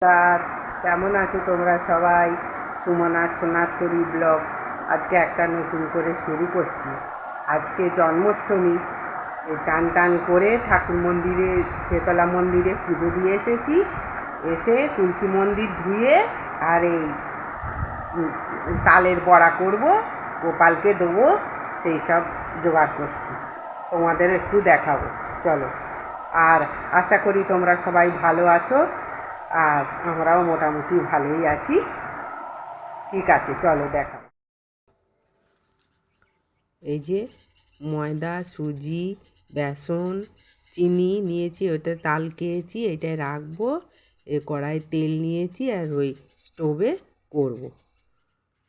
নমস্কার, কেমন আছো তোমরা সবাই? সুমনার সোনারতরী ব্লগ আজকে একটা নতুন করে শুরু করছি। আজকে জন্মাষ্টমী, চান টান করে ঠাকুর মন্দিরে, শেতলা মন্দিরে পুজো দিয়ে এসেছি। এসে তুলসী মন্দির ধুয়ে আর এই তালের বড়া করব, গোপালকে দেবো, সেই সব জোগাড় করছি, তোমাদের একটু দেখাবো। চলো। আর আশা করি তোমরা সবাই ভালো আছো, আর আমরাও মোটামুটি ভালোই আছি। ঠিক আছে, চলো দেখাবো। এই যে ময়দা, সুজি, বেসন, চিনি নিয়েছি, ওটা তাল খেয়েছি, এটাই রাখবো। কড়াই তেল নিয়েছি আর ওই স্টোভে করব।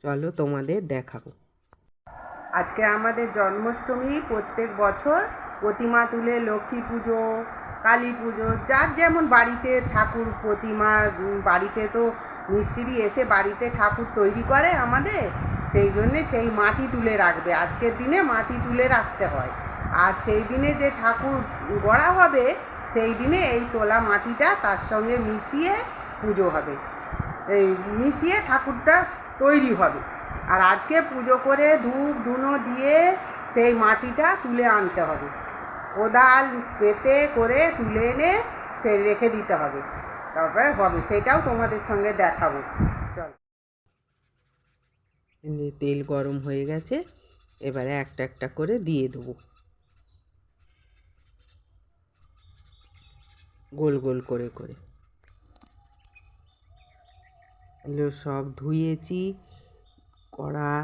চলো তোমাদের দেখাবো। আজকে আমাদের জন্মাষ্টমী। প্রত্যেক বছর প্রতিমা তুলে লক্ষ্মী পুজো, কালী পুজো, যার যেমন বাড়িতে ঠাকুর প্রতিমা, বাড়িতে তো মিস্ত্রি এসে বাড়িতে ঠাকুর তৈরি করে আমাদের, সেই জন্যে সেই মাটি তুলে রাখবে। আজকের দিনে মাটি তুলে রাখতে হয়, আর সেই দিনে যে ঠাকুর গড়া হবে সেই দিনে এই তোলা মাটিটা তার সঙ্গে মিশিয়ে পুজো হবে, এই মিশিয়ে ঠাকুরটা তৈরি হবে। আর আজকে পুজো করে ধূপ ধুনো দিয়ে সেই মাটিটা তুলে আনতে হবে, কোদাল পেতে করে তুলে এনে সে রেখে দিতে হবে, তারপরে হবে। সেটাও তোমাদের সঙ্গে দেখাবো। চল। তেল গরম হয়ে গেছে, এবারে একটা একটা করে দিয়ে দেবো, গোল গোল করে করে। এগুলো সব ধুয়েছি, কড়া,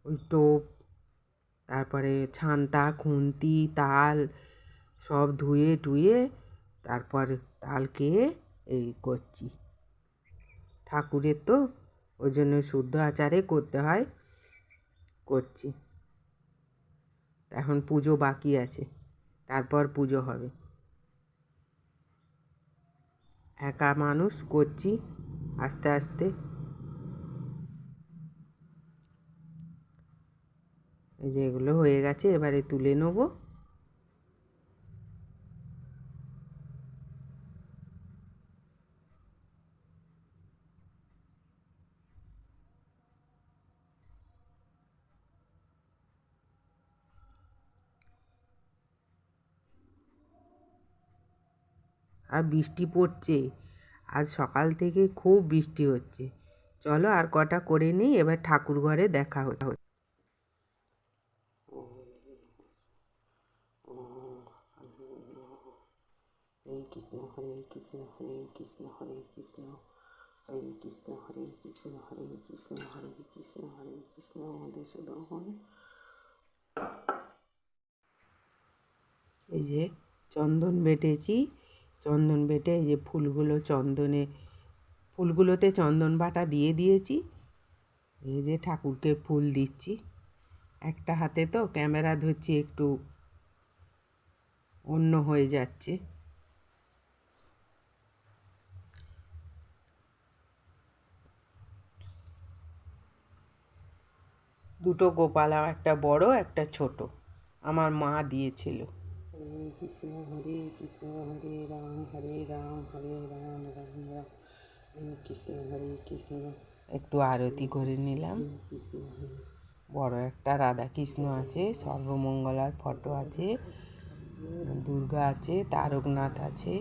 ওই টোপ, তারপরে ছান্তা, খুন্তি, তাল সব ধুয়ে টুয়ে তারপর তালকে এই করছি। ঠাকুরের তো ওই জন্য শুদ্ধ আচারে করতে হয়, করছি। এখন পুজো বাকি আছে, তারপর পুজো হবে। একা মানুষ করছি, আস্তে আস্তে। এই যে এগুলো হয়ে গেছে, এবারে তুলে নেবো। আর বৃষ্টি পড়ছে, আজ সকাল থেকে খুব বৃষ্টি হচ্ছে। চলো আর কটা করে নিই, এবার ঠাকুর ঘরে দেখা হচ্ছে। হরে কৃষ্ণ হরে কৃষ্ণ হরে কৃষ্ণ হরে কৃষ্ণ হরে কৃষ্ণ হরে কৃষ্ণ হরে কৃষ্ণ হরে কৃষ্ণ হরে কৃষ্ণ মধুসূদন। এই যে চন্দন বেটেছি, চন্দন বেটে এই যে ফুলগুলোতে চন্দন বাটা দিয়ে দিয়েছি। এই যে ঠাকুরকে ফুল দিচ্ছি, একটা হাতে তো ক্যামেরা ধরছি, একটু অন্য হয়ে যাচ্ছে। দুটো গোপাল, একটা বড় একটা ছোট, আমার মা দিয়েছিল। হরে কৃষ্ণ হরে কৃষ্ণ হরে রাম হরে রাম হরে রাম রাম রাম হরে কৃষ্ণ হরে কৃষ্ণ। একটু আরতি করে নিলাম। বড় একটা রাধা কৃষ্ণ আছে, সর্বমঙ্গলার ফটো আছে, দুর্গা আছে, তারকনাথ আছে,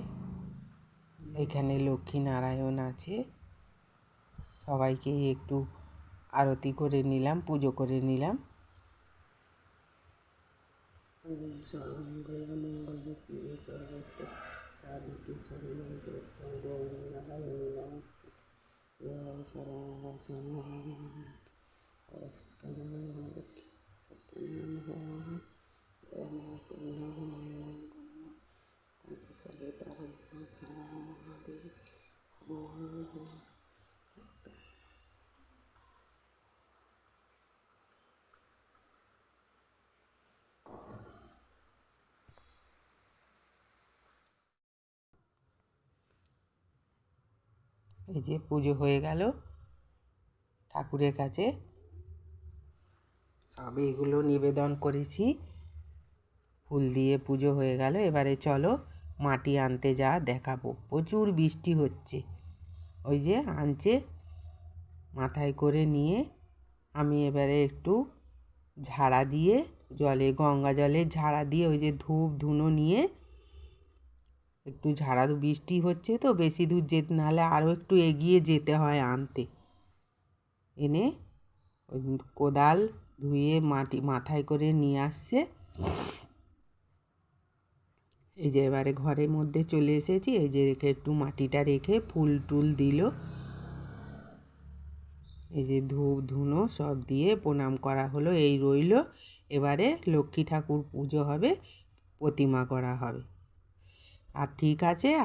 এখানে লক্ষ্মী নারায়ণ আছে। সবাইকে একটু আরতি করে নিলাম, পুজো করে নিলাম। সর্বমঙ্গল মঙ্গল শিবে সর্বত্র সাধিকে শরণাগত গৌরী নারায়ণী নমস্তে। জয় এই যে পুজো হয়ে গেল ঠাকুরের কাছে, সব এগুলো নিবেদন করেছি, ফুল দিয়ে পুজো হয়ে গেল। এবারে চলো মাটি আনতে যা দেখাবো। প্রচুর বৃষ্টি হচ্ছে, ওই যে আনছে মাথায় করে নিয়ে আমি এবারে একটু ঝাড়া দিয়ে গঙ্গা জলে ঝাড়া দিয়ে ওই যে ধূপ ধুনো নিয়ে একটু ঝাড়া, বৃষ্টি হচ্ছে তো বেশি দূর যেতে, নাহলে আরও একটু এগিয়ে যেতে হয় আনতে। এনে ওই কোদাল ধুয়ে মাথায় করে নিয়ে আসছে। এই যে এবারে ঘরের মধ্যে চলে এসেছি, এই যে রেখে একটু মাটিটা রেখে ফুল টুল দিল, এই যে ধূপ ধুনো সব দিয়ে প্রণাম করা হলো, এই রইল। এবারে লক্ষ্মী ঠাকুর পুজো হবে, প্রতিমা করা হবে। আর ঠিক আছে।